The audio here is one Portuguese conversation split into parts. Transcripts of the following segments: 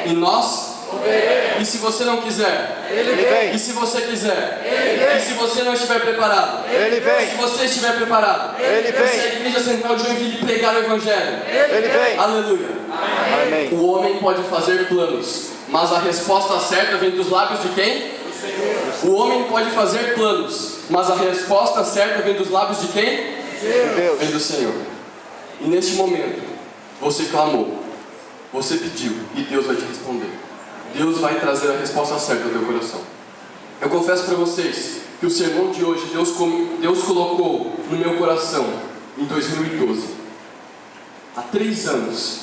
E nós? Obeiremos. E se você não quiser? Ele vem. E se você quiser? Ele vem. E se você não estiver preparado? Ele vem. Se você estiver preparado? Ele vem. Se a Igreja Central de Joinville pregar o Evangelho? Ele vem. Aleluia. Amém. O homem pode fazer planos, mas a resposta certa vem dos lábios de quem? O homem pode fazer planos, mas a resposta certa vem dos lábios de quem? Deus. Vem do Senhor. E neste momento, você clamou, você pediu, e Deus vai te responder. Deus vai trazer a resposta certa ao teu coração. Eu confesso para vocês que o sermão de hoje, Deus colocou no meu coração em 2012. Há 3 anos,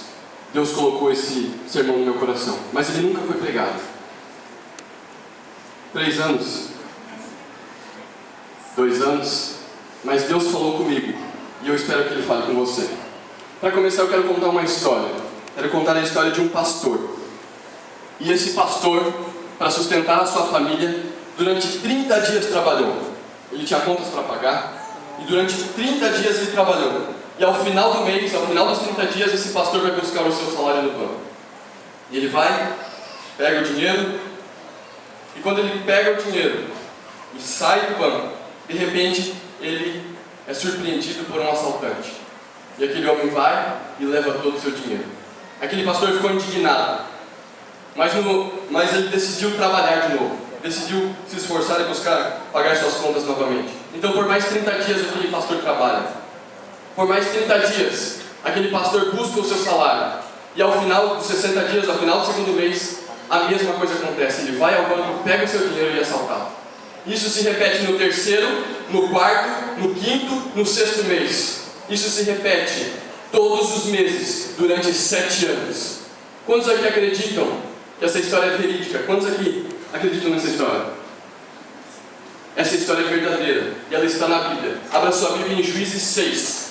Deus colocou esse sermão no meu coração, mas ele nunca foi pregado. 3 anos, 2 anos, mas Deus falou comigo, e eu espero que Ele fale com você. Para começar, eu quero contar uma história. Quero contar a história de um pastor. E esse pastor, para sustentar a sua família, durante 30 dias trabalhou. Ele tinha contas para pagar, e durante 30 dias ele trabalhou. E ao final do mês, ao final dos 30 dias, esse pastor vai buscar o seu salário no banco. E ele vai, pega o dinheiro, e quando ele pega o dinheiro e sai do banco, de repente ele é surpreendido por um assaltante. E aquele homem vai e leva todo o seu dinheiro. Aquele pastor ficou indignado, mas ele decidiu trabalhar de novo. Decidiu se esforçar e buscar pagar suas contas novamente. Então por mais 30 dias aquele pastor trabalha. Por mais 30 dias, aquele pastor busca o seu salário. E ao final dos 60 dias, ao final do segundo mês, a mesma coisa acontece. Ele vai ao banco, pega o seu dinheiro e é assaltado. Isso se repete no 3º, no 4º, no 5º, no 6º mês. Isso se repete todos os meses, durante 7 anos. Quantos aqui acreditam que essa história é verídica? Quantos aqui acreditam nessa história? Essa história é verdadeira e ela está na Bíblia. Abra sua Bíblia em Juízes 6.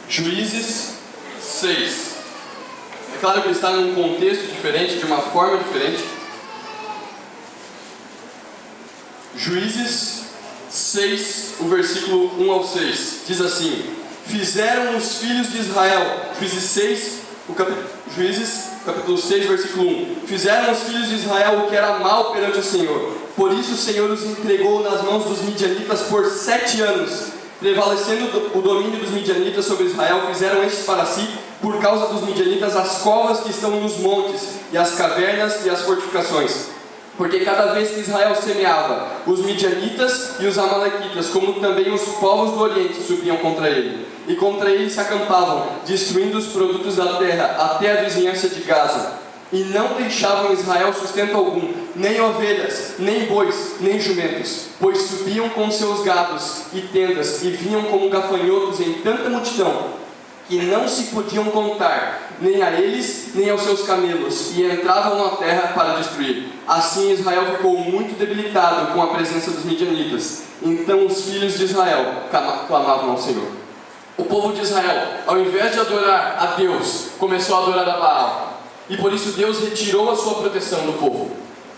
Juízes 6. É claro que ele está num contexto diferente, de uma forma diferente. Juízes 6, o versículo 1 ao 6, diz assim: fizeram os filhos de Israel, Juízes capítulo 6, versículo 1, fizeram os filhos de Israel o que era mal perante o Senhor, por isso o Senhor os entregou nas mãos dos midianitas por 7 anos, prevalecendo o domínio dos midianitas sobre Israel, fizeram estes para si, por causa dos midianitas, as covas que estão nos montes, e as cavernas e as fortificações. Porque cada vez que Israel semeava, os midianitas e os amalequitas, como também os povos do Oriente, subiam contra ele. E contra ele se acampavam, destruindo os produtos da terra, até a vizinhança de Gaza. E não deixavam Israel sustento algum, nem ovelhas, nem bois, nem jumentos, pois subiam com seus gados e tendas, e vinham como gafanhotos em tanta multidão, que não se podiam contar, nem a eles, nem aos seus camelos, e entravam na terra para destruir. Assim Israel ficou muito debilitado com a presença dos midianitas. Então os filhos de Israel clamavam ao Senhor. O povo de Israel, ao invés de adorar a Deus, começou a adorar a Baal. E por isso Deus retirou a sua proteção do povo.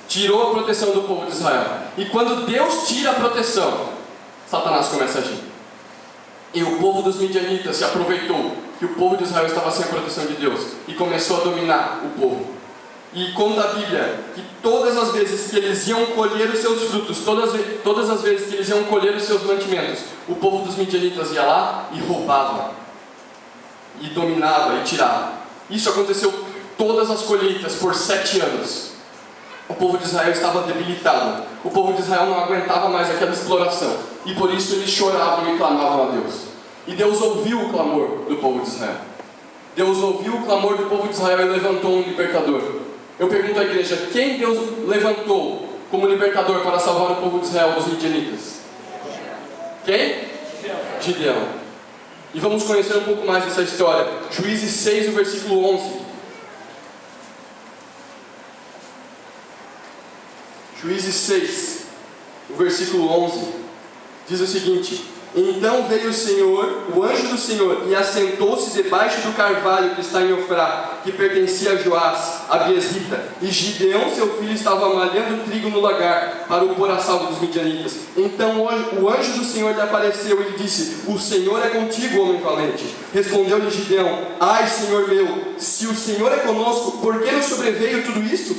Tirou a proteção do povo de Israel. E quando Deus tira a proteção, Satanás começa a agir. E o povo dos midianitas se aproveitou que o povo de Israel estava sem a proteção de Deus e começou a dominar o povo. E conta a Bíblia que todas as vezes que eles iam colher os seus frutos, todas as vezes que eles iam colher os seus mantimentos, o povo dos midianitas ia lá e roubava, e dominava e tirava. Isso aconteceu todas as colheitas por 7 anos. O povo de Israel estava debilitado. O povo de Israel não aguentava mais aquela exploração. E por isso eles choravam e clamavam a Deus. E Deus ouviu o clamor do povo de Israel. Deus ouviu o clamor do povo de Israel e levantou um libertador. Eu pergunto à igreja, quem Deus levantou como libertador para salvar o povo de Israel dos midianitas? Quem? Gideão. E vamos conhecer um pouco mais dessa história. Juízes 6, o versículo 11. Juízes 6, o versículo 11, diz o seguinte: Então veio o Senhor, o anjo do Senhor, e assentou-se debaixo do carvalho que está em Ofrá, que pertencia a Joás, a Biesrita. E Gideão, seu filho, estava malhando trigo no lagar, para o pôr a salvo dos midianitas. Então o anjo do Senhor lhe apareceu e lhe disse: O Senhor é contigo, homem valente. Respondeu-lhe Gideão: Ai, Senhor meu, se o Senhor é conosco, por que nos sobreveio tudo isto?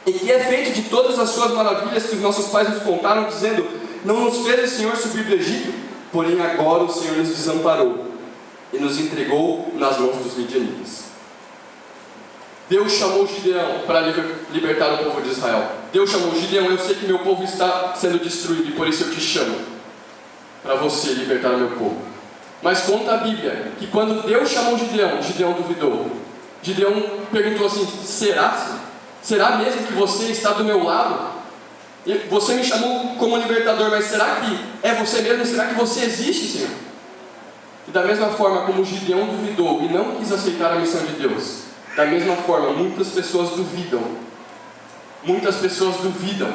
E que é feito de todas as suas maravilhas que os nossos pais nos contaram, dizendo: Não nos fez o Senhor subir do Egito? Porém agora o Senhor nos desamparou e nos entregou nas mãos dos midianitas. Deus chamou Gideão para libertar o povo de Israel. Deus chamou Gideão: eu sei que meu povo está sendo destruído e por isso eu te chamo para você libertar o meu povo. Mas conta a Bíblia que quando Deus chamou Gideão, Gideão duvidou. Gideão perguntou assim: será mesmo que você está do meu lado? Você me chamou como libertador, mas será que é você mesmo? Será que você existe, Senhor? E da mesma forma como Gideão duvidou e não quis aceitar a missão de Deus, da mesma forma muitas pessoas duvidam. Muitas pessoas duvidam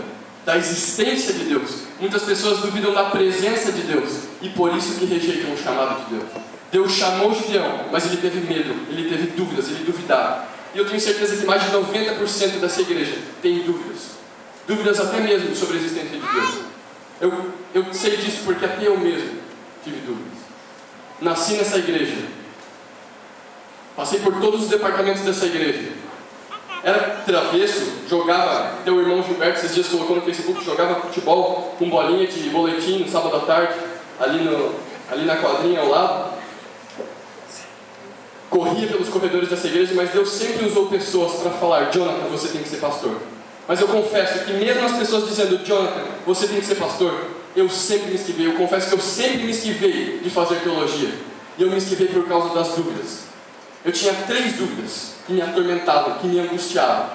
da existência de Deus. Muitas pessoas duvidam da presença de Deus. E por isso que rejeitam o chamado de Deus. Deus chamou Gideão, mas ele teve medo, ele teve dúvidas, ele duvidava. E eu tenho certeza que mais de 90% dessa igreja tem dúvidas. Dúvidas até mesmo sobre a existência de Deus. Eu sei disso porque até eu mesmo tive dúvidas. Nasci nessa igreja. Passei por todos os departamentos dessa igreja. Era travesso, jogava, teu irmão Gilberto esses dias colocou no Facebook, jogava futebol com bolinha de boletim no sábado à tarde, ali na quadrinha ao lado. Corria pelos corredores dessa igreja, mas Deus sempre usou pessoas para falar: Jonathan, você tem que ser pastor. Mas eu confesso que mesmo as pessoas dizendo: Jonathan, você tem que ser pastor, eu sempre me esquivei. Eu confesso que eu sempre me esquivei de fazer teologia. E eu me esquivei por causa das dúvidas. Eu tinha 3 dúvidas que me atormentavam, que me angustiavam.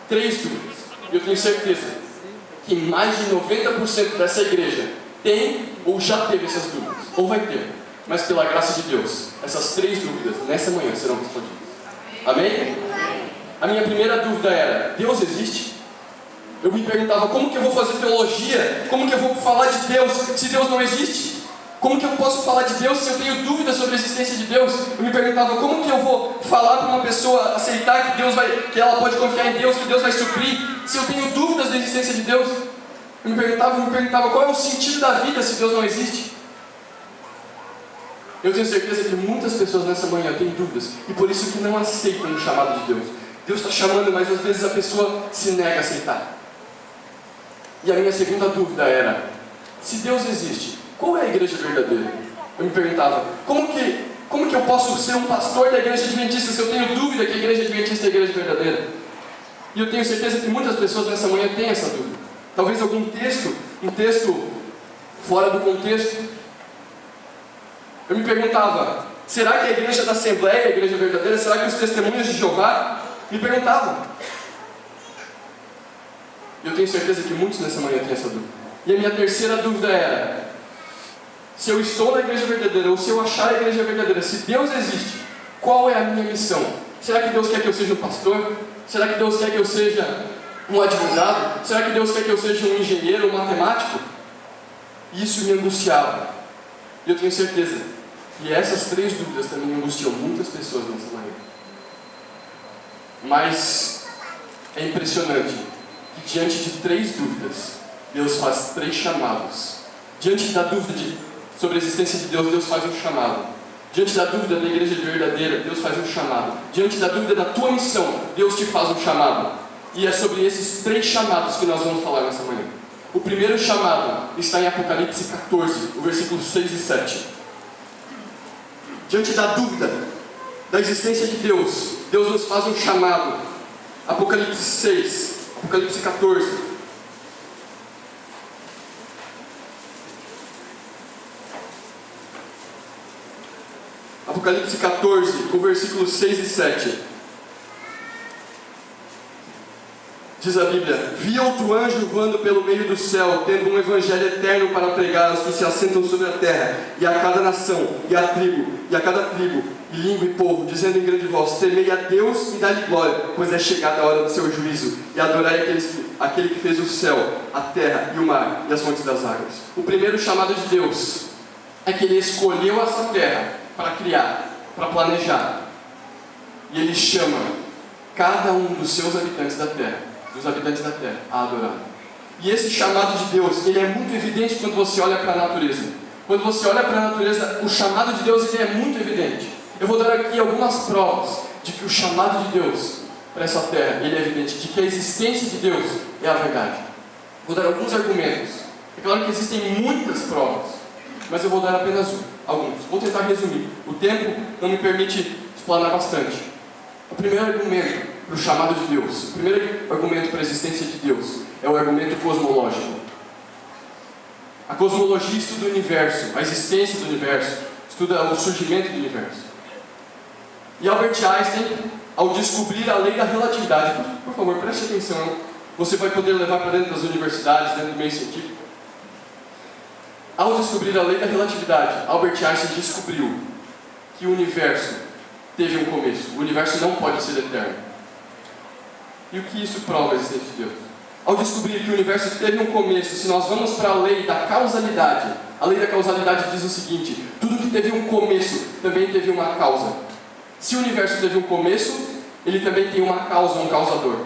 3 dúvidas. E eu tenho certeza que mais de 90% dessa igreja tem ou já teve essas dúvidas, ou vai ter. Mas pela graça de Deus, essas 3 dúvidas nessa manhã serão respondidas. Amém? A minha primeira dúvida era: Deus existe? Eu me perguntava: como que eu vou fazer teologia? Como que eu vou falar de Deus se Deus não existe? Como que eu posso falar de Deus se eu tenho dúvidas sobre a existência de Deus? Eu me perguntava: como que eu vou falar para uma pessoa aceitar que ela pode confiar em Deus, que Deus vai suprir, se eu tenho dúvidas da existência de Deus? Eu me perguntava qual é o sentido da vida se Deus não existe? Eu tenho certeza que muitas pessoas nessa manhã têm dúvidas e por isso que não aceitam o chamado de Deus. Deus está chamando, mas às vezes a pessoa se nega a aceitar. E a minha segunda dúvida era: se Deus existe, qual é a igreja verdadeira? Eu me perguntava: como que eu posso ser um pastor da igreja adventista se eu tenho dúvida que a igreja adventista é a igreja verdadeira? E eu tenho certeza que muitas pessoas nessa manhã têm essa dúvida. Talvez algum texto, um texto fora do contexto. Eu me perguntava: será que a igreja da Assembleia é a igreja verdadeira? Será que os testemunhos de Jeová? Me perguntavam. Eu tenho certeza que muitos nessa manhã têm essa dúvida. E a minha terceira dúvida era: se eu estou na igreja verdadeira, ou se eu achar a igreja verdadeira, se Deus existe, qual é a minha missão? Será que Deus quer que eu seja um pastor? Será que Deus quer que eu seja um advogado? Será que Deus quer que eu seja um engenheiro, um matemático? E isso me angustiava. E eu tenho certeza que essas 3 dúvidas também angustiam muitas pessoas nessa manhã. Mas é impressionante que diante de 3 dúvidas, Deus faz 3 chamados. Diante da dúvida sobre a existência de Deus, Deus faz um chamado. Diante da dúvida da igreja verdadeira, Deus faz um chamado. Diante da dúvida da tua missão, Deus te faz um chamado. E é sobre esses 3 chamados que nós vamos falar nessa manhã. O primeiro chamado está em Apocalipse 14, o versículo 6 e 7. Diante da dúvida da existência de Deus, Deus nos faz um chamado. Apocalipse 6, Apocalipse 14. Apocalipse 14, o versículo 6 e 7. Diz a Bíblia: vi outro anjo voando pelo meio do céu, tendo um evangelho eterno para pregar aos que se assentam sobre a terra, e a cada nação, e a cada tribo, e língua e povo, dizendo em grande voz: temei a Deus e dá-lhe glória, pois é chegada a hora do seu juízo, e adorai aquele que fez o céu, a terra e o mar, e as fontes das águas. O primeiro chamado de Deus é que Ele escolheu essa terra para criar, para planejar. E Ele chama cada um dos seus habitantes da terra, a adorar. E esse chamado de Deus, ele é muito evidente quando você olha para a natureza. Quando você olha para a natureza, o chamado de Deus ele é muito evidente. Eu vou dar aqui algumas provas de que o chamado de Deus para essa terra, ele é evidente, de que a existência de Deus é a verdade. Vou dar alguns argumentos. É claro que existem muitas provas, mas eu vou dar apenas alguns. Vou tentar resumir. O tempo não me permite explanar bastante. O primeiro argumento para o chamado de Deus, o primeiro argumento para a existência de Deus, é o argumento cosmológico. A cosmologia estuda o universo, a existência do universo, estuda o surgimento do universo. E Albert Einstein, ao descobrir a lei da relatividade, por favor, preste atenção, você vai poder levar para dentro das universidades, dentro do meio científico. Ao descobrir a lei da relatividade, Albert Einstein descobriu que o universo teve um começo. O universo não pode ser eterno. E o que isso prova a existência de Deus? Ao descobrir que o universo teve um começo, se nós vamos para a lei da causalidade, a lei da causalidade diz o seguinte: tudo que teve um começo também teve uma causa. Se o universo teve um começo, ele também tem uma causa, um causador.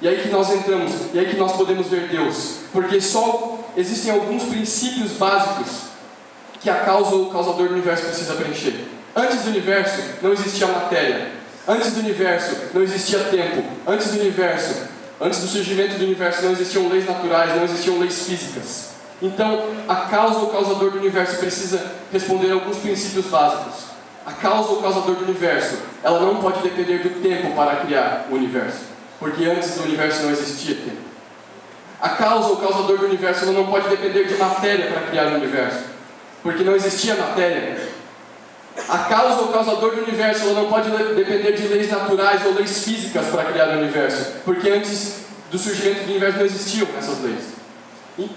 E aí que nós entramos, e aí que nós podemos ver Deus, porque só existem alguns princípios básicos que a causa ou o causador do universo precisa preencher. Antes do universo não existia matéria. Antes do universo não existia tempo. Antes do surgimento do universo não existiam leis naturais, não existiam leis físicas. Então, a causa ou causador do universo precisa responder a alguns princípios básicos. A causa ou causador do universo, ela não pode depender do tempo para criar o universo, porque antes do universo não existia tempo. A causa ou causador do universo, ela não pode depender de matéria para criar o universo, porque não existia matéria. A causa ou causador do universo, ela não pode depender de leis naturais ou leis físicas para criar o universo, porque antes do surgimento do universo não existiam essas leis. E,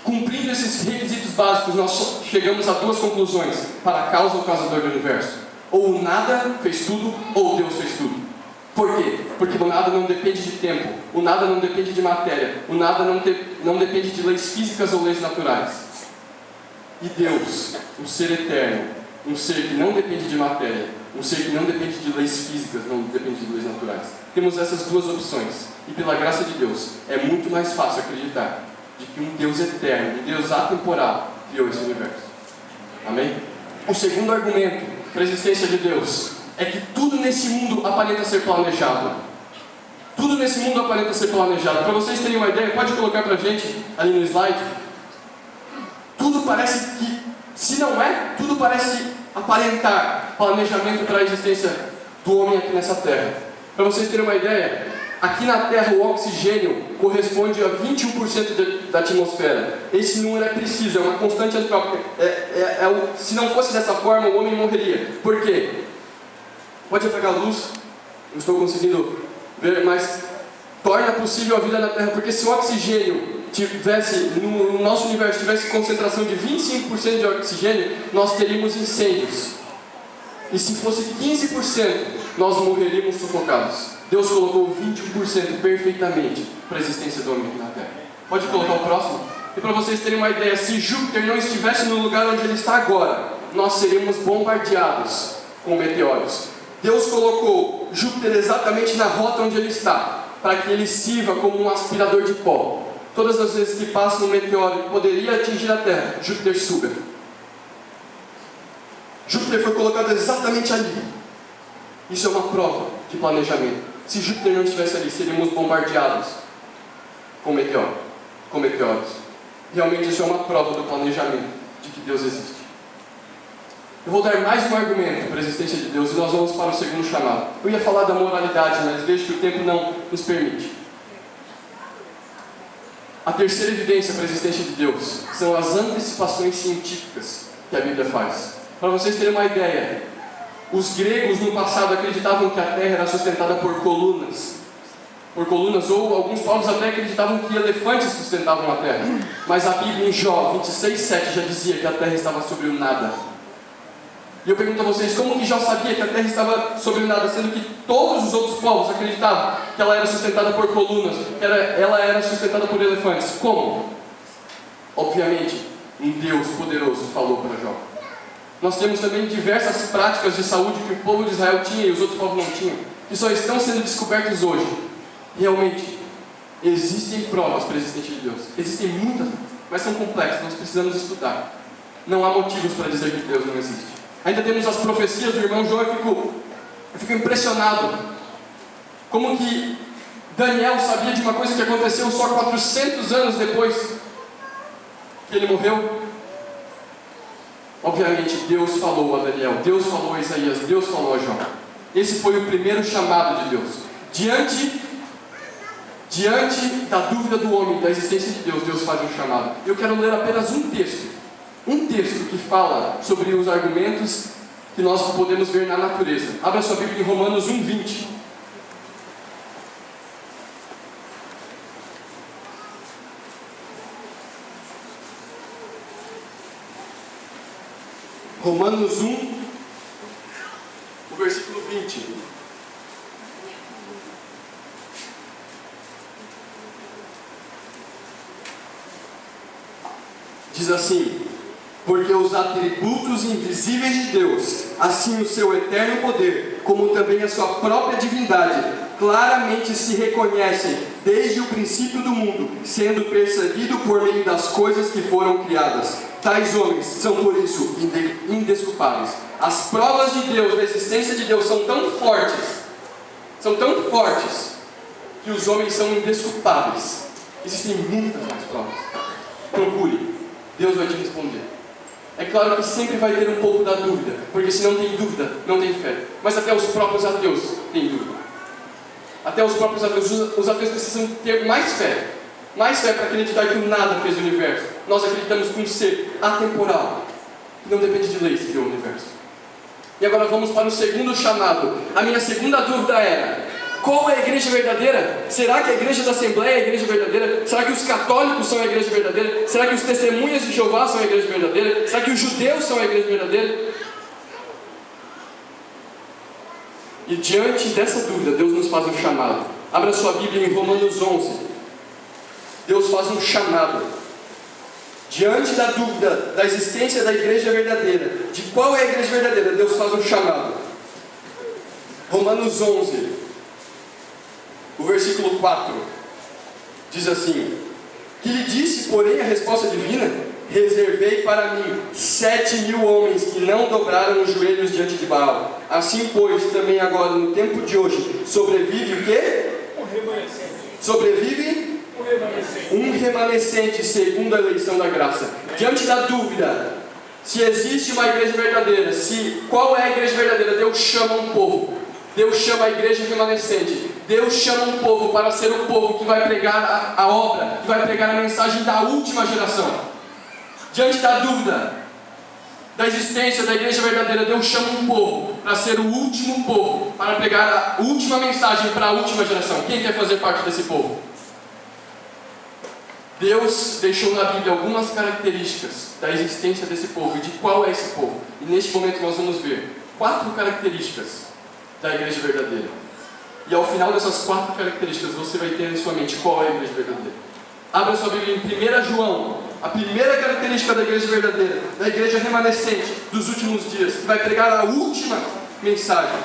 cumprindo esses requisitos básicos, nós chegamos a duas conclusões para a causa ou causador do universo: ou o nada fez tudo, ou Deus fez tudo. Por quê? Porque o nada não depende de tempo, o nada não depende de matéria, o nada não depende de leis físicas ou leis naturais. E Deus, um ser eterno, um ser que não depende de matéria, um ser que não depende de leis físicas, não depende de leis naturais. Temos essas duas opções. E pela graça de Deus, é muito mais fácil acreditar de que um Deus eterno, um Deus atemporal, criou esse universo. Amém? O segundo argumento para a existência de Deus é que tudo nesse mundo aparenta ser planejado. Tudo nesse mundo aparenta ser planejado. Para vocês terem uma ideia, pode colocar para a gente ali no slide. Tudo parece que, se não é, tudo parece aparentar planejamento para a existência do homem aqui nessa terra. Para vocês terem uma ideia, aqui na Terra o oxigênio corresponde a 21% da atmosfera. Esse número é preciso, é uma constante antrópica. Se não fosse dessa forma, o homem morreria. Por quê? Pode apagar a luz, não estou conseguindo ver, mas torna possível a vida na Terra, porque se o oxigênio tivesse, no nosso universo, tivesse concentração de 25% de oxigênio, nós teríamos incêndios. E se fosse 15%, nós morreríamos sufocados. Deus colocou 21% perfeitamente para a existência do homem aqui na Terra. Pode colocar o próximo? E para vocês terem uma ideia, se Júpiter não estivesse no lugar onde ele está agora, nós seríamos bombardeados com meteoros. Deus colocou Júpiter exatamente na rota onde ele está, para que ele sirva como um aspirador de pó. Todas as vezes que passa um meteoro que poderia atingir a Terra, Júpiter suga. Júpiter foi colocado exatamente ali. Isso é uma prova de planejamento. Se Júpiter não estivesse ali, seríamos bombardeados com meteoros. Realmente isso é uma prova do planejamento de que Deus existe. Eu vou dar mais um argumento para a existência de Deus e nós vamos para o segundo chamado. Eu ia falar da moralidade, mas vejo que o tempo não nos permite. A terceira evidência para a existência de Deus são as antecipações científicas que a Bíblia faz. Para vocês terem uma ideia, os gregos no passado acreditavam que a Terra era sustentada por colunas, ou alguns povos até acreditavam que elefantes sustentavam a Terra. Mas a Bíblia em Jó 26:7 já dizia que a Terra estava sobre o nada. E eu pergunto a vocês, como que Jó sabia que a Terra estava sobre o nada, sendo que todos os outros povos acreditavam que ela era sustentada por colunas, que ela era sustentada por elefantes? Como? Obviamente, um Deus poderoso falou para Jó. Nós temos também diversas práticas de saúde que o povo de Israel tinha e os outros povos não tinham, que só estão sendo descobertas hoje. Realmente, existem provas para a existência de Deus. Existem muitas, mas são complexas, nós precisamos estudar. Não há motivos para dizer que Deus não existe. Ainda temos as profecias do irmão Jó. Eu fico impressionado. Como que Daniel sabia de uma coisa que aconteceu só 400 anos depois que ele morreu? Obviamente, Deus falou a Daniel, Deus falou a Isaías, Deus falou a Jó. Esse foi o primeiro chamado de Deus. Diante da dúvida do homem, da existência de Deus, Deus faz um chamado. Eu quero ler apenas um texto que fala sobre os argumentos que nós podemos ver na natureza. Abra sua Bíblia em Romanos 1:20. Romanos 1, o versículo 20. Diz assim: porque os atributos invisíveis de Deus, assim o seu eterno poder, como também a sua própria divindade, claramente se reconhecem desde o princípio do mundo, sendo percebido por meio das coisas que foram criadas. Tais homens são por isso indesculpáveis. As provas de Deus, da existência de Deus, são tão fortes, que os homens são indesculpáveis. Existem muitas mais provas. Procure, Deus vai te responder. É claro que sempre vai ter um pouco da dúvida, porque se não tem dúvida, não tem fé. Mas até os próprios ateus têm dúvida. Até os próprios ateus, os ateus precisam ter mais fé para acreditar que o nada fez o universo. Nós acreditamos que um ser atemporal, que não depende de leis, criou o universo. E agora vamos para o segundo chamado. A minha segunda dúvida era: qual é a igreja verdadeira? Será que a igreja da Assembleia é a igreja verdadeira? Será que os católicos são a igreja verdadeira? Será que os testemunhas de Jeová são a igreja verdadeira? Será que os judeus são a igreja verdadeira? E diante dessa dúvida, Deus nos faz um chamado. Abra sua Bíblia em Romanos 11. Deus faz um chamado. Diante da dúvida da existência da igreja verdadeira, de qual é a igreja verdadeira, Deus faz um chamado. Romanos 11, o versículo 4, diz assim: que lhe disse, porém, a resposta divina: reservei para mim 7.000 homens que não dobraram os joelhos diante de Baal. Assim, pois, também agora, no tempo de hoje, sobrevive o quê? Sobrevive um remanescente segundo a eleição da graça. Diante da dúvida, se existe uma igreja verdadeira, qual é a igreja verdadeira? Deus chama um povo. Deus chama a igreja remanescente. Deus chama um povo para ser o povo que vai pregar a obra, que vai pregar a mensagem da última geração. Diante da dúvida da existência da igreja verdadeira, Deus chama um povo para ser o último povo, para pregar a última mensagem para a última geração. Quem quer fazer parte desse povo? Deus deixou na Bíblia algumas características da existência desse povo e de qual é esse povo. E neste momento nós vamos ver 4 características da igreja verdadeira. E ao final dessas 4 características você vai ter em sua mente qual é a igreja verdadeira. Abra sua Bíblia em 1 João. A primeira característica da igreja verdadeira, da igreja remanescente dos últimos dias, que vai pregar a última mensagem.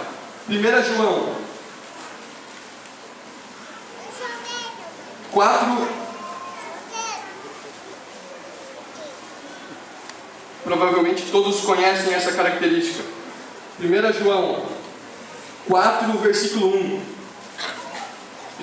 1 João 4. Provavelmente todos conhecem essa característica. 1 João 4, versículo 1.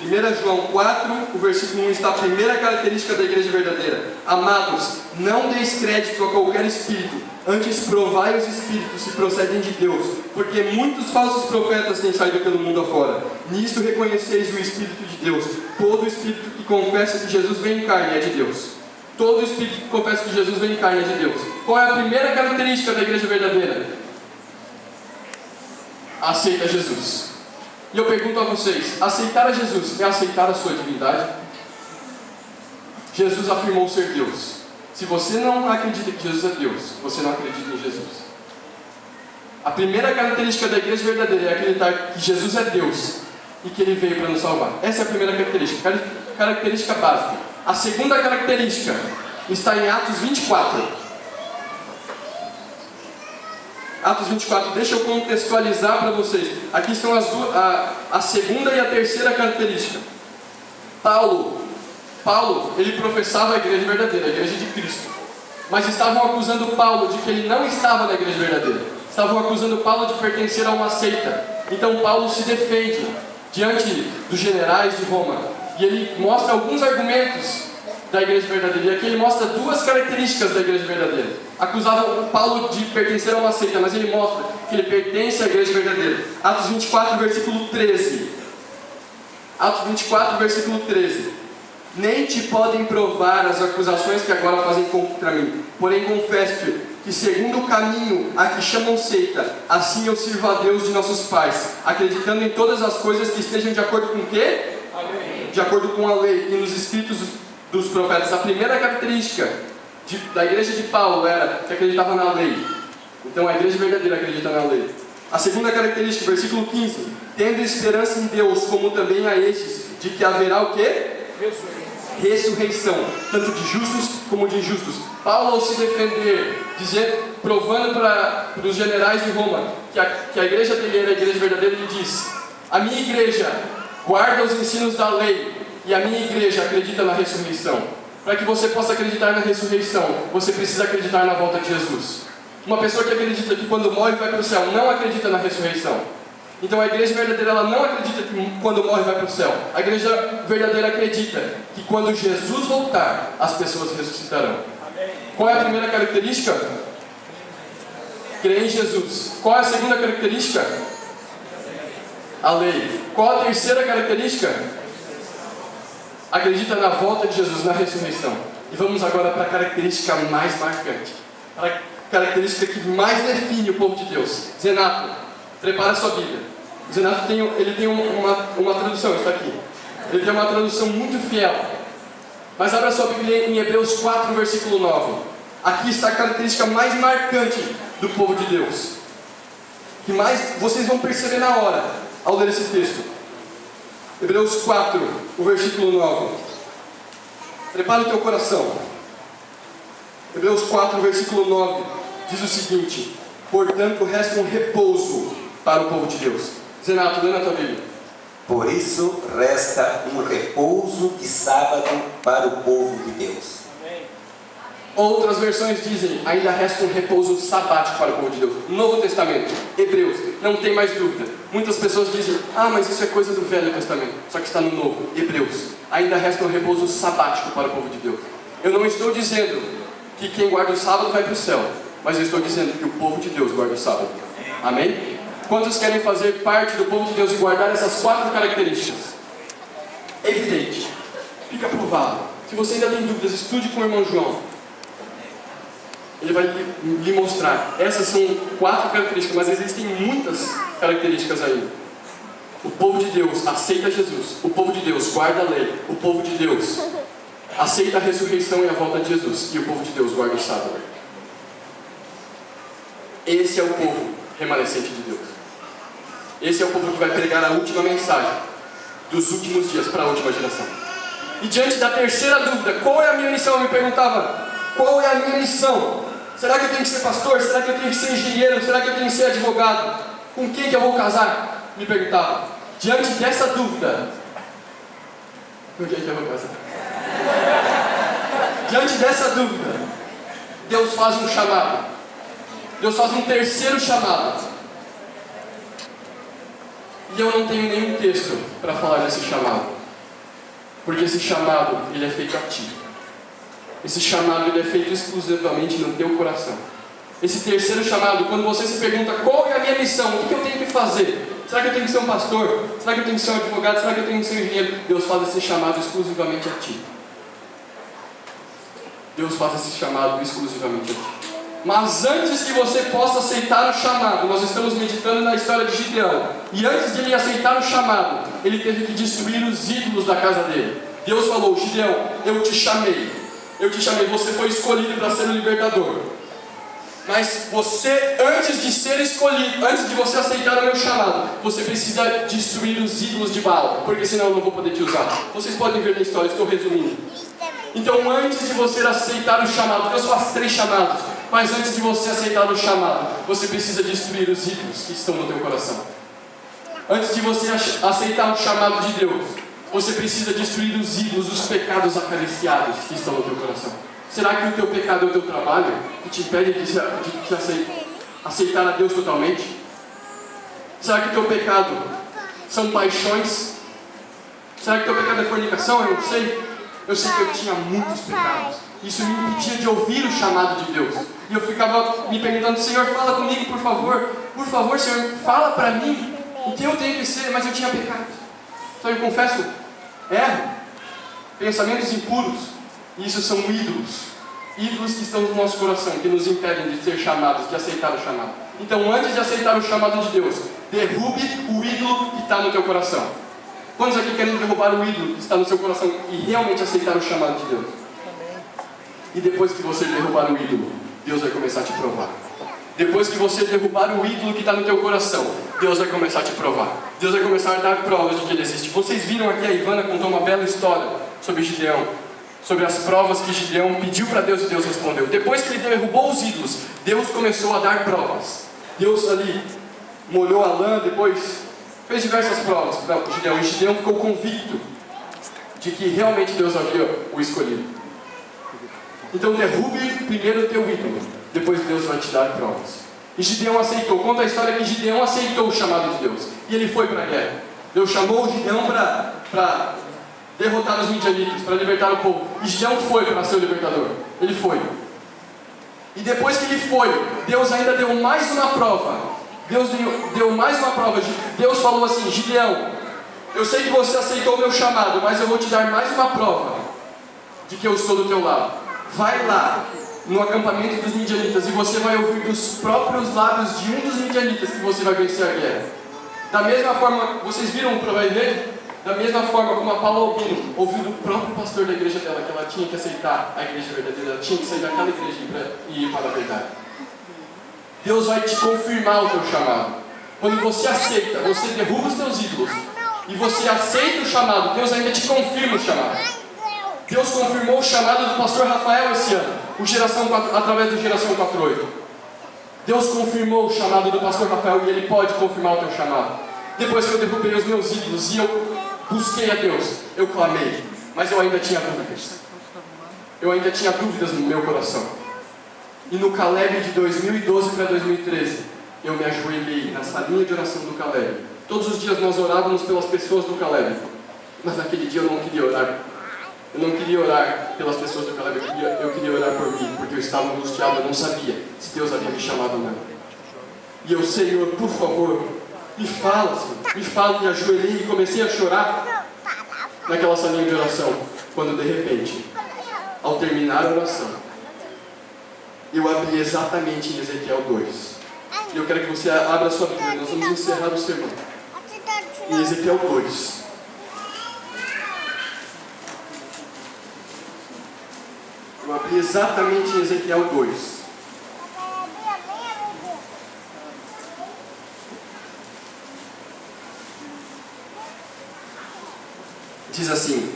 1 João 4, o versículo 1 está a primeira característica da igreja verdadeira. Amados, não deis crédito a qualquer espírito, antes provai os espíritos se procedem de Deus, porque muitos falsos profetas têm saído pelo mundo afora. Nisto reconheceis o Espírito de Deus. Todo espírito que confessa que Jesus vem em carne é de Deus. Todo espírito que confessa que Jesus vem em carne é de Deus. Qual é a primeira característica da igreja verdadeira? Aceita Jesus. E eu pergunto a vocês: aceitar a Jesus é aceitar a sua divindade? Jesus afirmou ser Deus. Se você não acredita que Jesus é Deus, você não acredita em Jesus. A primeira característica da igreja verdadeira é acreditar que Jesus é Deus e que Ele veio para nos salvar. Essa é a primeira característica básica. A segunda característica está em Atos 24. Atos 24, deixa eu contextualizar para vocês. Aqui estão a segunda e a terceira característica. Paulo, ele professava a igreja verdadeira, a igreja de Cristo. Mas estavam acusando Paulo de que ele não estava na igreja verdadeira. Estavam acusando Paulo de pertencer a uma seita. Então Paulo se defende diante dos generais de Roma. E ele mostra alguns argumentos da igreja verdadeira. E aqui ele mostra duas características da igreja verdadeira. Acusavam Paulo de pertencer a uma seita, mas ele mostra que ele pertence à igreja verdadeira. Atos 24, versículo 13. Atos 24, versículo 13. Nem te podem provar as acusações que agora fazem contra mim. Porém confesso que segundo o caminho a que chamam seita, assim eu sirvo a Deus de nossos pais, acreditando em todas as coisas que estejam de acordo com o quê? Amém. De acordo com a lei e nos escritos dos profetas. A primeira característica da igreja de Paulo era que acreditava na lei. Então a igreja verdadeira acredita na lei. A segunda característica, versículo 15. Tendo esperança em Deus, como também a estes, de que haverá o quê? Ressurreição, tanto de justos como de injustos. Paulo, ao se defender, provando para os generais de Roma que a igreja dele era a igreja verdadeira, ele diz: a minha igreja guarda os ensinos da lei e a minha igreja acredita na ressurreição. Para que você possa acreditar na ressurreição, você precisa acreditar na volta de Jesus. Uma pessoa que acredita que quando morre vai para o céu, não acredita na ressurreição. Então a igreja verdadeira, ela não acredita que quando morre vai para o céu. A igreja verdadeira acredita que quando Jesus voltar, as pessoas ressuscitarão. Qual é a primeira característica? Crer em Jesus. Qual é a segunda característica? A lei. Qual a terceira característica? Acredita na volta de Jesus, na ressurreição. E vamos agora para a característica mais marcante. Para a característica que mais define o povo de Deus. Zenato, prepara a sua Bíblia. Zenato tem uma tradução, está aqui. Ele tem uma tradução muito fiel. Mas abra sua Bíblia em Hebreus 4, versículo 9. Aqui está a característica mais marcante do povo de Deus. Que mais vocês vão perceber na hora, ao ler esse texto. Hebreus 4, o versículo 9. Prepare o teu coração. Hebreus 4, versículo 9, diz o seguinte: portanto resta um repouso para o povo de Deus. Zenato, lê na tua Bíblia. Por isso resta um repouso de sábado para o povo de Deus. Amém. Outras versões dizem, ainda resta um repouso sabático para o povo de Deus. Novo Testamento, Hebreus, não tem mais dúvida. Muitas pessoas dizem, mas isso é coisa do Velho Testamento. Só que está no Novo, Hebreus. Ainda resta um repouso sabático para o povo de Deus. Eu não estou dizendo que quem guarda o sábado vai para o céu, mas eu estou dizendo que o povo de Deus guarda o sábado. Amém? Quantos querem fazer parte do povo de Deus e guardar essas 4 características? É evidente, fica provado. Se você ainda tem dúvidas, estude com o irmão João. Ele vai lhe mostrar. Essas são 4 características, mas existem muitas características ainda. O povo de Deus aceita Jesus. O povo de Deus guarda a lei. O povo de Deus aceita a ressurreição e a volta de Jesus. E o povo de Deus guarda o sábado. Esse é o povo remanescente de Deus. Esse é o povo que vai pregar a última mensagem dos últimos dias para a última geração. E diante da terceira dúvida, qual é a minha missão? Eu me perguntava, qual é a minha missão? Será que eu tenho que ser pastor? Será que eu tenho que ser engenheiro? Será que eu tenho que ser advogado? Com quem que eu vou casar? Me perguntava. Diante dessa dúvida, com quem que eu vou casar? Diante dessa dúvida, Deus faz um chamado. Deus faz um terceiro chamado. E eu não tenho nenhum texto para falar desse chamado. Porque esse chamado, ele é feito a ti. Esse chamado, ele é feito exclusivamente no teu coração. Esse terceiro chamado, quando você se pergunta qual é a minha missão, o que eu tenho que fazer? Será que eu tenho que ser um pastor? Será que eu tenho que ser um advogado? Será que eu tenho que ser um engenheiro? Deus faz esse chamado exclusivamente a ti. Deus faz esse chamado exclusivamente a ti. Mas antes que você possa aceitar o chamado, nós estamos meditando na história de Gideão. E antes de ele aceitar o chamado, ele teve que destruir os ídolos da casa dele. Deus falou, Gideão, eu te chamei, você foi escolhido para ser o libertador. Mas você, antes de ser escolhido, antes de você aceitar o meu chamado, você precisa destruir os ídolos de Baal, porque senão eu não vou poder te usar. Vocês podem ver na história, estou resumindo. Então antes de você aceitar o chamado, Deus faz 3 chamados. Mas antes de você aceitar o chamado, você precisa destruir os ídolos que estão no teu coração. Antes de você aceitar o chamado de Deus, você precisa destruir os ídolos, os pecados acariciados que estão no teu coração. Será que o teu pecado é o teu trabalho que te impede de aceitar a Deus totalmente? Será que o teu pecado são paixões? Será que o teu pecado é fornicação? Eu não sei. Eu sei que eu tinha muitos pecados. Isso me impedia de ouvir o chamado de Deus. E eu ficava me perguntando: Senhor, fala comigo, por favor. Por favor, Senhor, fala para mim o que eu tenho que ser. Mas eu tinha pecado. Então eu confesso, erro. Pensamentos impuros. Isso são ídolos. Ídolos que estão no nosso coração, que nos impedem de ser chamados, de aceitar o chamado. Então, antes de aceitar o chamado de Deus, derrube o ídolo que está no teu coração. Quantos aqui querem derrubar o ídolo que está no seu coração e realmente aceitar o chamado de Deus? E depois que você derrubar o ídolo, Deus vai começar a te provar. Depois que você derrubar o ídolo que está no teu coração, Deus vai começar a te provar. Deus vai começar a dar provas de que Ele existe. Vocês viram aqui, a Ivana contou uma bela história sobre Gideão, sobre as provas que Gideão pediu para Deus e Deus respondeu. Depois que ele derrubou os ídolos, Deus começou a dar provas. Deus ali molhou a lã, depois fez diversas provas para Gideão. E Gideão ficou convicto de que realmente Deus havia o escolhido. Então derrube primeiro o teu ídolo, depois Deus vai te dar provas. E Gideão aceitou. Conta a história que Gideão aceitou o chamado de Deus. E ele foi para a guerra. Deus chamou Gideão para derrotar os midianitas, para libertar o povo. E Gideão foi para ser o libertador. Ele foi. E depois que ele foi, Deus ainda deu mais uma prova. Deus deu mais uma prova. Deus falou assim: Gideão, eu sei que você aceitou o meu chamado, mas eu vou te dar mais uma prova de que eu estou do teu lado. Vai lá no acampamento dos midianitas e você vai ouvir dos próprios lábios de um dos midianitas que você vai vencer a guerra. Da mesma forma, vocês viram o provérbio dele? Da mesma forma como a Paula Albino ouviu do próprio pastor da igreja dela que ela tinha que aceitar a igreja verdadeira, ela tinha que sair daquela igreja e ir para a verdade. Deus vai te confirmar o teu chamado. Quando você aceita, você derruba os teus ídolos e você aceita o chamado, Deus ainda te confirma o chamado. Deus confirmou o chamado do pastor Rafael esse ano, através do Geração 48. Deus confirmou o chamado do pastor Rafael e Ele pode confirmar o teu chamado. Depois que eu derrubei os meus ídolos e eu busquei a Deus, eu clamei, mas eu ainda tinha dúvidas. Eu ainda tinha dúvidas no meu coração. E no Caleb de 2012 para 2013, eu me ajoelhei na salinha de oração do Caleb. Todos os dias nós orávamos pelas pessoas do Caleb. Mas naquele dia eu não queria orar. Eu não queria orar pelas pessoas do Caleb, eu queria orar por mim, porque eu estava angustiado, eu não sabia se Deus havia me chamado ou não. E eu, Senhor, por favor, me fala, Senhor, me fala, me ajoelhei e comecei a chorar naquela salinha de oração, quando de repente, ao terminar a oração, eu abri exatamente em Ezequiel 2. E eu quero que você abra a sua Bíblia, nós vamos encerrar o sermão. Em Ezequiel 2. Eu abri exatamente em Ezequiel 2. Diz assim: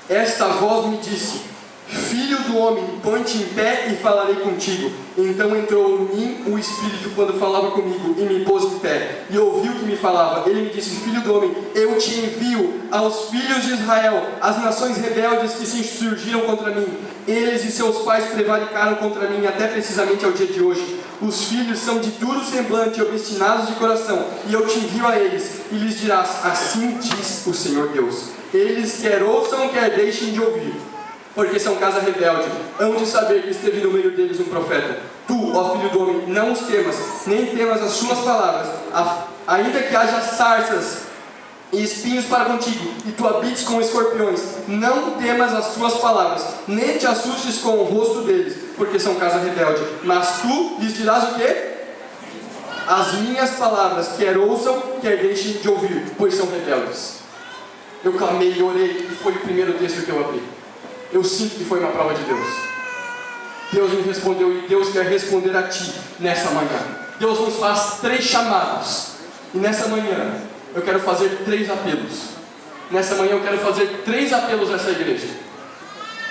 esta voz me disse: Filho do homem, põe-te em pé e falarei contigo. Então entrou em mim o Espírito quando falava comigo e me pôs em pé. E ouvi o que me falava. Ele me disse: Filho do homem, eu te envio aos filhos de Israel, as nações rebeldes que se insurgiram contra mim. Eles e seus pais prevaricaram contra mim até precisamente ao dia de hoje. Os filhos são de duro semblante e obstinados de coração. E eu te envio a eles e lhes dirás: assim diz o Senhor Deus. Eles quer ouçam, quer deixem de ouvir, porque são casa rebelde. Hão de saber que esteve no meio deles um profeta. Tu, ó filho do homem, não os temas, nem temas as suas palavras, ainda que haja sarças e espinhos para contigo, e tu habites com escorpiões. Não temas as suas palavras, nem te assustes com o rosto deles, porque são casa rebelde. Mas tu lhes dirás o quê? As minhas palavras, quer ouçam, quer deixem de ouvir, pois são rebeldes. Eu clamei e orei, e foi o primeiro texto que eu abri. Eu sinto que foi uma prova de Deus. Deus me respondeu e Deus quer responder a ti nessa manhã. Deus nos faz 3 chamados. E nessa manhã eu quero fazer 3 apelos. Nessa manhã eu quero fazer 3 apelos a essa igreja.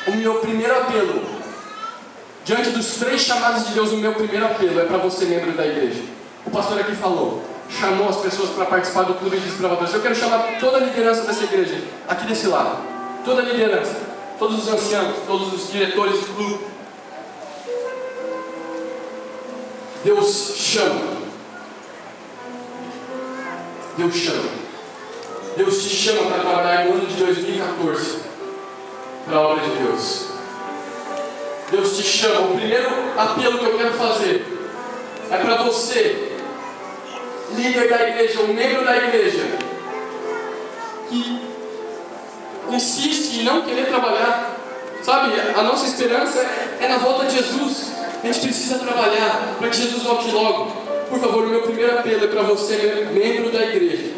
O meu primeiro apelo Diante dos 3 chamados de Deus, o meu primeiro apelo é para você, membro da igreja. O pastor aqui falou, chamou as pessoas para participar do clube de desbravadores. Eu quero chamar toda a liderança dessa igreja, aqui desse lado. Toda a liderança, todos os anciãos, todos os diretores de clube. Deus chama. Deus chama. Deus te chama para trabalhar no ano de 2014 para a obra de Deus. Deus te chama. O primeiro apelo que eu quero fazer é para você, líder da igreja, um membro da igreja, que insiste em não querer trabalhar. Sabe, a nossa esperança é na volta de Jesus. A gente precisa trabalhar para que Jesus volte logo. Por favor, o meu primeiro apelo é para você, membro da igreja,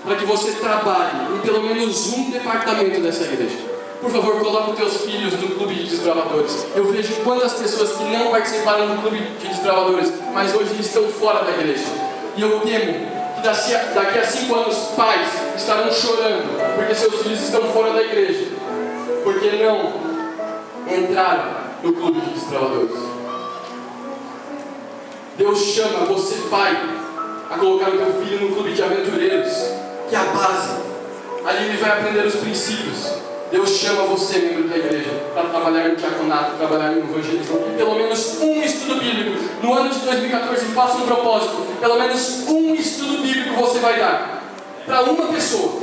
para que você trabalhe em pelo menos um departamento dessa igreja. Por favor, coloque os teus filhos no clube de desbravadores. Eu vejo quantas pessoas que não participaram do clube de desbravadores, mas hoje estão fora da igreja. E eu temo que daqui a 5 anos, pais estarão chorando porque seus filhos estão fora da igreja, porque não entraram no clube de desbravadores. Deus chama você, pai, a colocar o teu filho no clube de aventureiros, que é a base. Ali ele vai aprender os princípios. Deus chama você, membro da igreja, para trabalhar no diaconato, trabalhar no evangelismo, e pelo menos um estudo bíblico. No ano de 2014, faça um propósito. Pelo menos um estudo bíblico você vai dar para uma pessoa.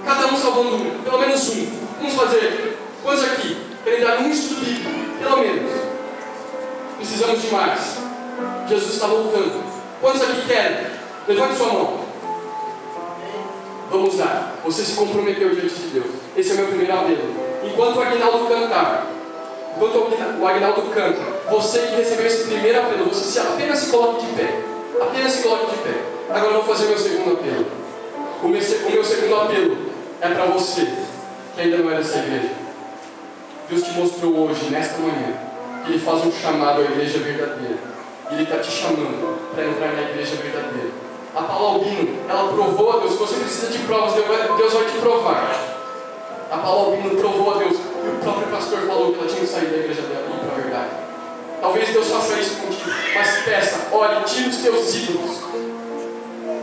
Cada um salvando um, pelo menos um. Vamos fazer. Quantos aqui querem dar um estudo bíblico? Pelo menos. Precisamos de mais. Jesus está voltando. Quantos aqui querem? Levante sua mão. Vamos lá. Você se comprometeu diante de Deus. Esse é o meu primeiro apelo. Enquanto o Aguinaldo cantar, enquanto o Aguinaldo canta, você que recebeu esse primeiro apelo, você apenas se coloque de pé. Apenas se coloque de pé. Agora eu vou fazer o meu segundo apelo. O meu segundo apelo é para você que ainda não é dessa igreja. Deus te mostrou hoje, nesta manhã, que Ele faz um chamado à igreja verdadeira. E Ele está te chamando para entrar na igreja verdadeira. A Paula Albino, ela provou a Deus. Se você precisa de provas, Deus vai te provar. A Paula Albino provou a Deus. E o próprio pastor falou que ela tinha que sair da igreja dela e ir para a verdade. Talvez Deus faça isso contigo. Mas peça, olhe, tira os teus ídolos.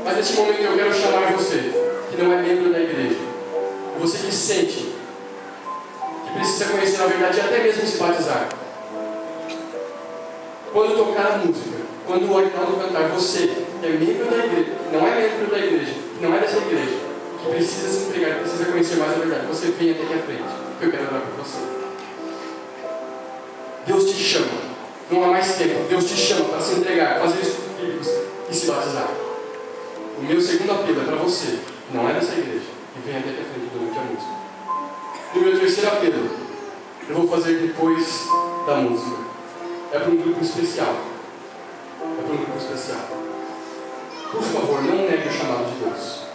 Mas neste momento eu quero chamar você, que não é membro da igreja. Você que sente que precisa conhecer a verdade e até mesmo se batizar. Quando tocar a música, quando o Aguinaldo cantar, você que é membro da igreja, que não é membro da igreja, que não é dessa igreja, que precisa se entregar, que precisa conhecer mais a verdade, você vem até aqui à frente, que eu quero orar por você. Deus te chama. Não há mais tempo. Deus te chama para se entregar, fazer estudos bíblicos e se batizar. O meu segundo apelo é para você, que não é dessa igreja, que vem até aqui à frente durante a música. E o meu terceiro apelo, eu vou fazer depois da música. É para um grupo especial. É para um grupo especial. Por favor, não negue o chamado de Deus.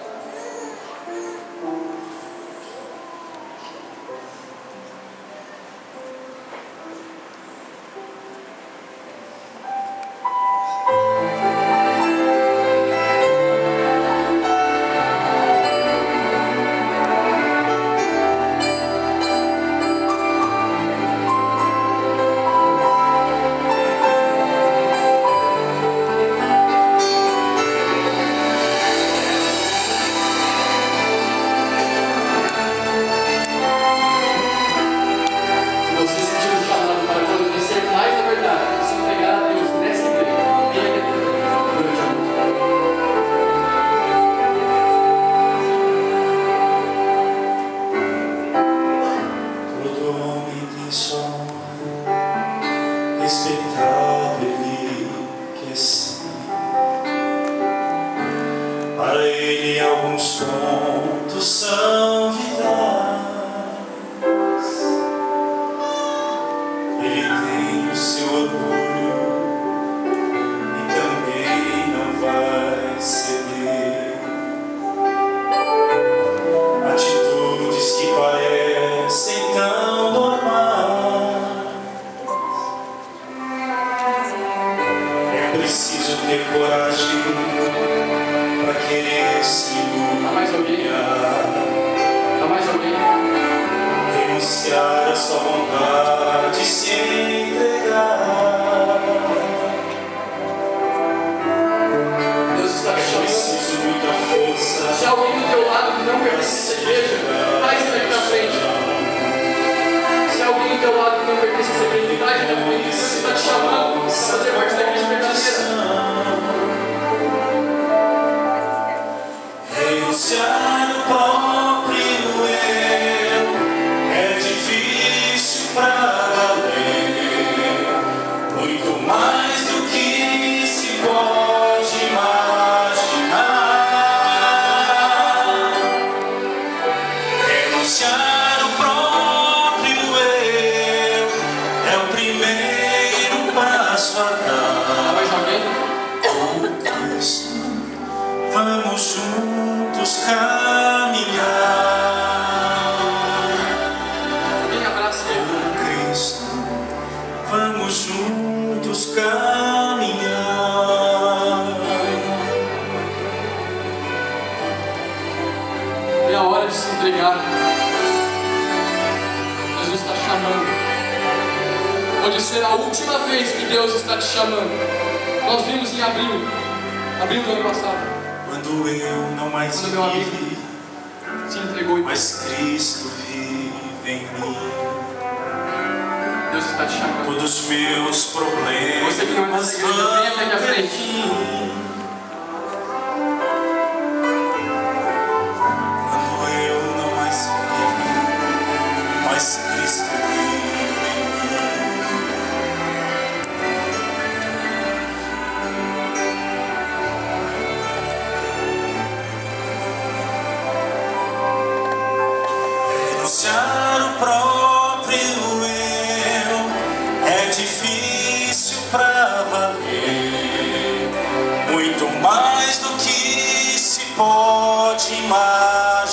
Para ele alguns contos são vitais. Ele tem o seu orgulho e também não vai ceder. Atitudes que parecem tão normais. É preciso ter coragem para querer se humilhar. Há mais alguém? Renunciar a sua vontade sem Se alguém do teu lado que não pertence a essa igreja, traz ele aqui na frente. Se alguém do teu lado que não pertence a essa igreja, traz ele na frente. Deus está te chamando para fazer parte da igreja verdadeira. Renunciar o próprio eu é difícil pra valer, muito mais do que se pode imaginar. Renunciar o próprio eu é o primeiro passo a dar. Mais alguém? Vamos juntos caminhar. Quem abraça ele? Com Cristo, vamos juntos caminhar. É a hora de se entregar. Jesus está chamando. Pode ser a última vez que Deus está te chamando. Nós vimos em abril do ano passado, Quando eu não mais quando meu amigo vive, se entregou e mas Cristo vive em mim. Deus está te chamando. Todos os meus problemas Você que não é dessa igreja, vem até aqui à frente. fim. Quando eu não mais vivo, mas Cristo vive em mim. Renunciar o próprio eu é difícil pra valer, muito mais do que se pode imaginar.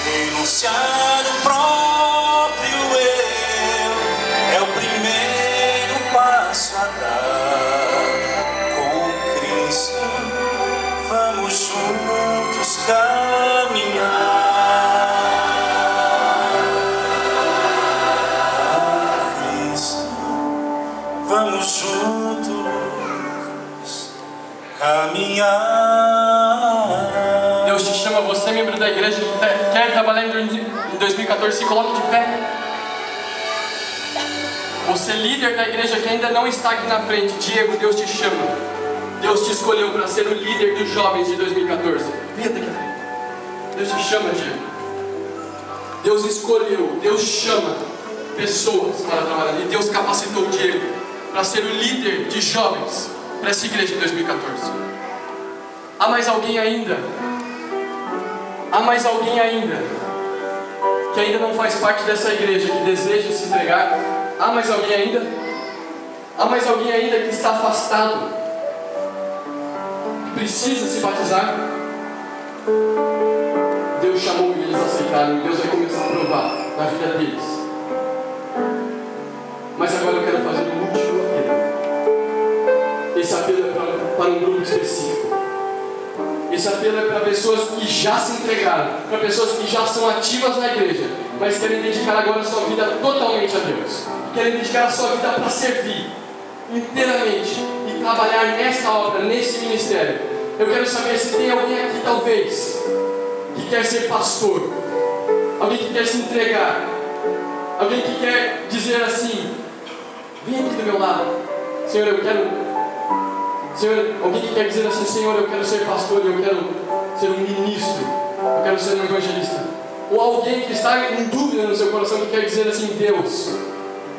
Renunciar o próprio eu é o primeiro passo a dar. Com Cristo, vamos juntos caminhar. Com Cristo, vamos juntos caminhar. Deus te chama, você, membro da igreja, que quer trabalhar em 2014, se coloque de pé. Você, líder da igreja que ainda não está aqui na frente, Diego, Deus te chama. Deus te escolheu para ser o líder dos jovens de 2014. Vem até aqui na frente. Deus te chama, Diego. Deus escolheu, Deus chama pessoas para trabalhar. E Deus capacitou o Diego para ser o líder de jovens para essa igreja em 2014. Há mais alguém ainda? Há mais alguém ainda que ainda não faz parte dessa igreja, que deseja se entregar? Há mais alguém ainda? Há mais alguém ainda que está afastado, que precisa se batizar? Deus chamou e eles aceitaram, e Deus vai começar a provar na vida deles. Mas agora eu quero fazer um último apelo. Esse apelo é para um grupo específico. Esse apelo é para pessoas que já se entregaram, para pessoas que já são ativas na igreja, mas querem dedicar agora a sua vida totalmente a Deus. Querem dedicar a sua vida para servir inteiramente e trabalhar nesta obra, nesse ministério. Eu quero saber se tem alguém aqui, talvez, que quer ser pastor, alguém que quer se entregar, alguém que quer dizer assim: vem aqui do meu lado, Senhor, eu quero. Senhor, alguém que quer dizer assim: Senhor, eu quero ser pastor, eu quero ser um ministro, eu quero ser um evangelista. Ou alguém que está em dúvida no seu coração, que quer dizer assim: Deus,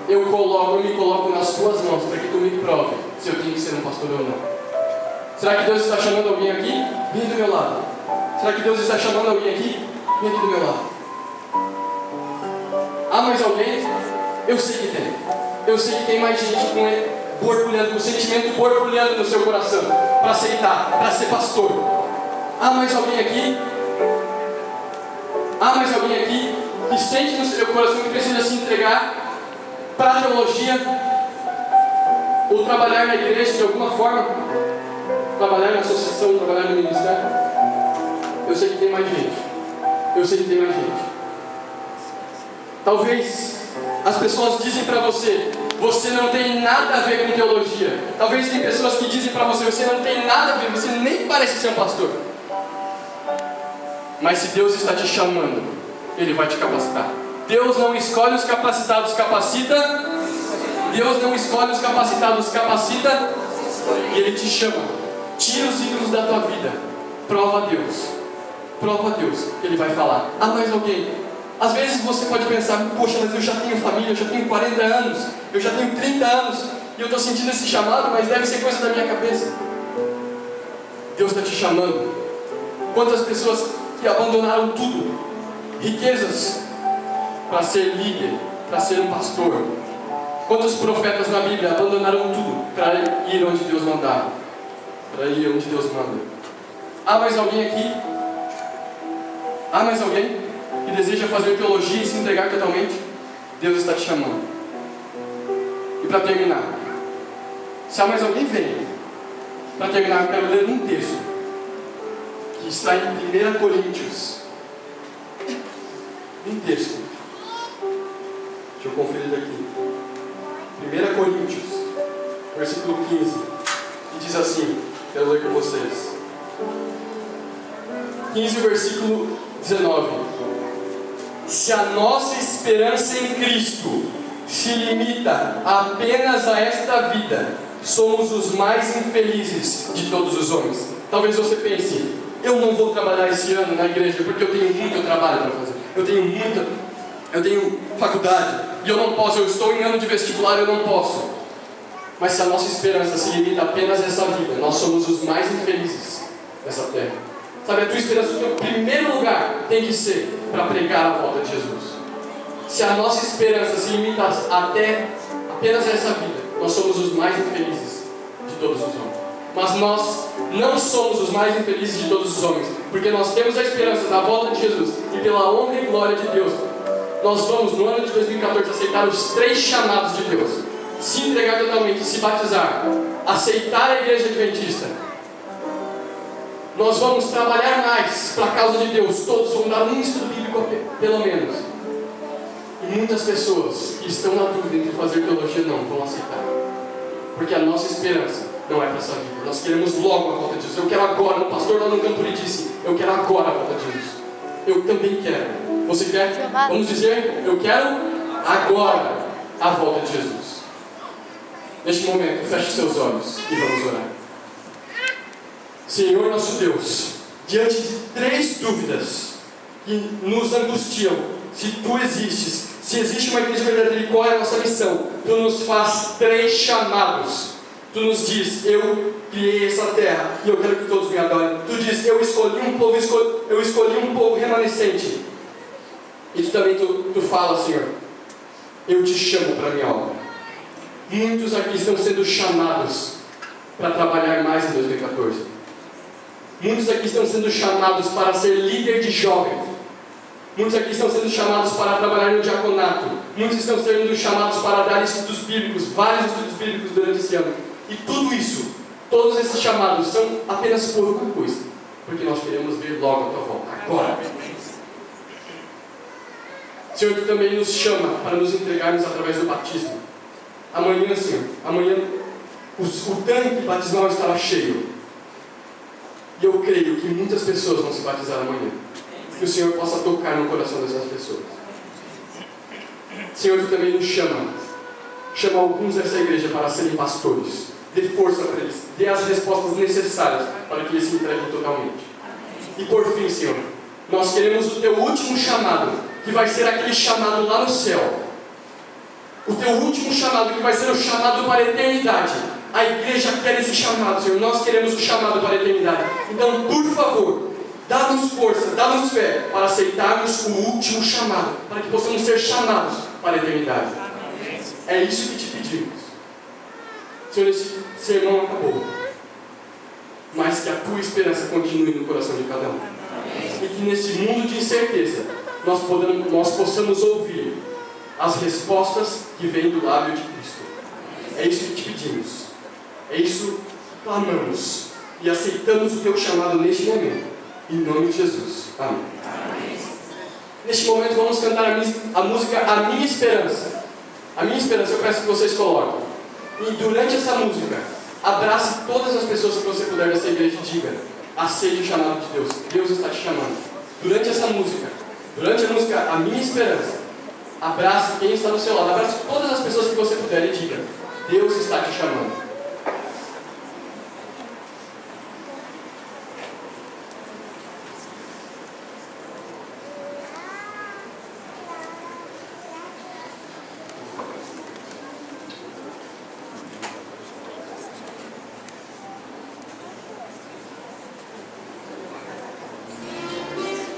eu me coloco nas tuas mãos para que tu me prove se eu tenho que ser um pastor ou não. Será que Deus está chamando alguém aqui? Vem do meu lado. Será que Deus está chamando alguém aqui? Vem aqui do meu lado. Há mais alguém? Eu sei que tem. Eu sei que tem mais gente com ele. Borbulhando, o sentimento borbulhando no seu coração para aceitar, para ser pastor. Há mais alguém aqui? Há mais alguém aqui que sente no seu coração que precisa se entregar para a teologia ou trabalhar na igreja de alguma forma? Trabalhar na associação, trabalhar no ministério? Eu sei que tem mais gente. Eu sei que tem mais gente. Talvez as pessoas dizem para você você não tem nada a ver com teologia. Talvez tem pessoas que dizem para você, você não tem nada a ver, você nem parece ser um pastor. Mas se Deus está te chamando, Ele vai te capacitar. Deus não escolhe os capacitados, capacita. Deus não escolhe os capacitados, capacita. E Ele te chama. Tira os ídolos da tua vida. Prova a Deus. Prova a Deus. Ele vai falar. Ah, mais alguém? Às vezes você pode pensar, poxa, mas eu já tenho família, eu já tenho 40 anos, eu já tenho 30 anos, e eu estou sentindo esse chamado, mas deve ser coisa da minha cabeça. Deus está te chamando. Quantas pessoas que abandonaram tudo, riquezas, para ser líder, para ser um pastor. Quantos profetas na Bíblia abandonaram tudo para ir onde Deus mandava, para ir onde Deus manda. Há mais alguém aqui? Há mais alguém que deseja fazer teologia e se entregar totalmente? Deus está te chamando. E para terminar, se há mais alguém, vem. Para terminar, eu quero ler um texto que está em 1 Coríntios. Um texto. Deixa eu conferir daqui. 1 Coríntios, versículo 15. E diz assim, quero ler com vocês. 15, versículo 19. Se a nossa esperança em Cristo se limita apenas a esta vida, somos os mais infelizes de todos os homens. Talvez você pense, eu não vou trabalhar esse ano na igreja porque eu tenho muito trabalho para fazer. Eu tenho faculdade e eu não posso, eu estou em ano de vestibular, eu não posso. Mas se a nossa esperança se limita apenas a essa vida, nós somos os mais infelizes dessa terra. Sabe, a tua esperança, o teu primeiro lugar tem que ser para pregar a volta de Jesus. Se a nossa esperança se limita apenas a essa vida, nós somos os mais infelizes de todos os homens. Mas nós não somos os mais infelizes de todos os homens, porque nós temos a esperança da volta de Jesus, e pela honra e glória de Deus, nós vamos no ano de 2014 aceitar os 3 chamados de Deus: se entregar totalmente, se batizar, aceitar a igreja adventista. Nós vamos trabalhar mais para a causa de Deus, todos vão dar um estudo bíblico pelo menos. E muitas pessoas que estão na dúvida entre fazer teologia não vão aceitar, porque a nossa esperança não é para essa vida. Nós queremos logo a volta de Jesus. Eu quero agora. O pastor lá no campo lhe disse, eu quero agora a volta de Jesus. Eu também quero. Você quer? Vamos dizer, eu quero agora a volta de Jesus. Neste momento, feche seus olhos e vamos orar. Senhor nosso Deus, diante de 3 dúvidas que nos angustiam, se Tu existes, se existe uma igreja verdadeira e qual é a nossa missão, Tu nos faz 3 chamados. Tu nos diz, eu criei essa terra e eu quero que todos me adorem. Tu diz, eu escolhi um povo remanescente. E tu também tu fala, Senhor, eu te chamo para a minha obra. Muitos aqui estão sendo chamados para trabalhar mais em 2014. Muitos aqui estão sendo chamados para ser líder de jovens. Muitos aqui estão sendo chamados para trabalhar no diaconato. Muitos estão sendo chamados para dar estudos bíblicos, vários estudos bíblicos durante esse ano. E tudo isso, todos esses chamados são apenas por uma coisa, porque nós queremos ver logo a Tua volta, agora. Senhor, Tu também nos chama para nos entregarmos através do batismo. Amanhã, Senhor, o tanque batismal estará cheio. E eu creio que muitas pessoas vão se batizar amanhã. Que o Senhor possa tocar no coração dessas pessoas. Senhor, Tu também nos chama alguns dessa igreja para serem pastores. Dê força para eles, dê as respostas necessárias para que eles se entreguem totalmente. E por fim, Senhor, nós queremos o Teu último chamado, que vai ser aquele chamado lá no céu. O Teu último chamado, que vai ser o chamado para a eternidade. A igreja quer esse chamado, Senhor. Nós queremos o chamado para a eternidade. Então, por favor, dá-nos força, dá-nos fé para aceitarmos o último chamado, para que possamos ser chamados para a eternidade. É isso que te pedimos. Senhor, esse sermão acabou, mas que a Tua esperança continue no coração de cada um. E que nesse mundo de incerteza nós possamos ouvir as respostas que vêm do lábio de Cristo. É isso que te pedimos. É isso que clamamos e aceitamos o Teu chamado neste momento. Em nome de Jesus. Amém. Neste momento vamos cantar a música A Minha Esperança. A minha esperança, eu peço que vocês coloquem. E durante essa música, abrace todas as pessoas que você puder nessa igreja e diga: aceite o chamado de Deus. Deus está te chamando. Durante essa música, durante a música, a minha esperança, abrace quem está do seu lado. Abrace todas as pessoas que você puder e diga: Deus está te chamando.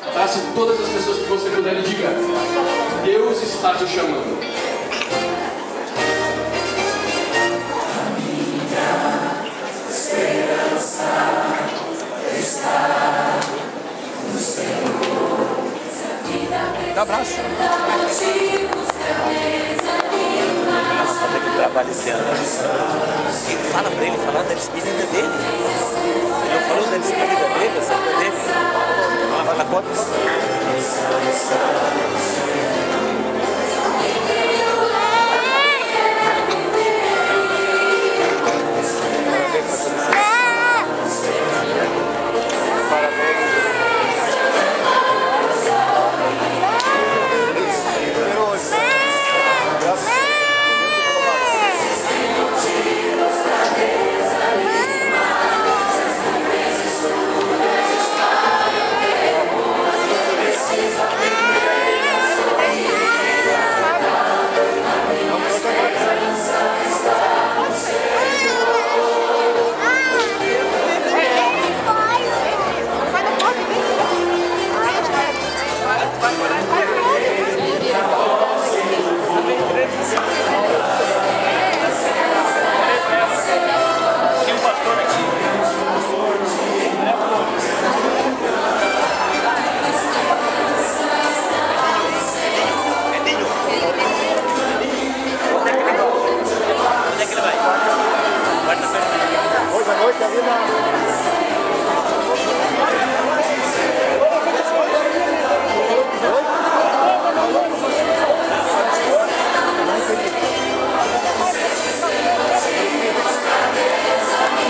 Abrace todas as pessoas que você puder e diga: Deus está te chamando. Dá um abraço. Fazer que trabalho esse ano. E fala pra ele, falar da despedida dele. Ele não falou da despedida dele, essa coisa dele. Fala quanto?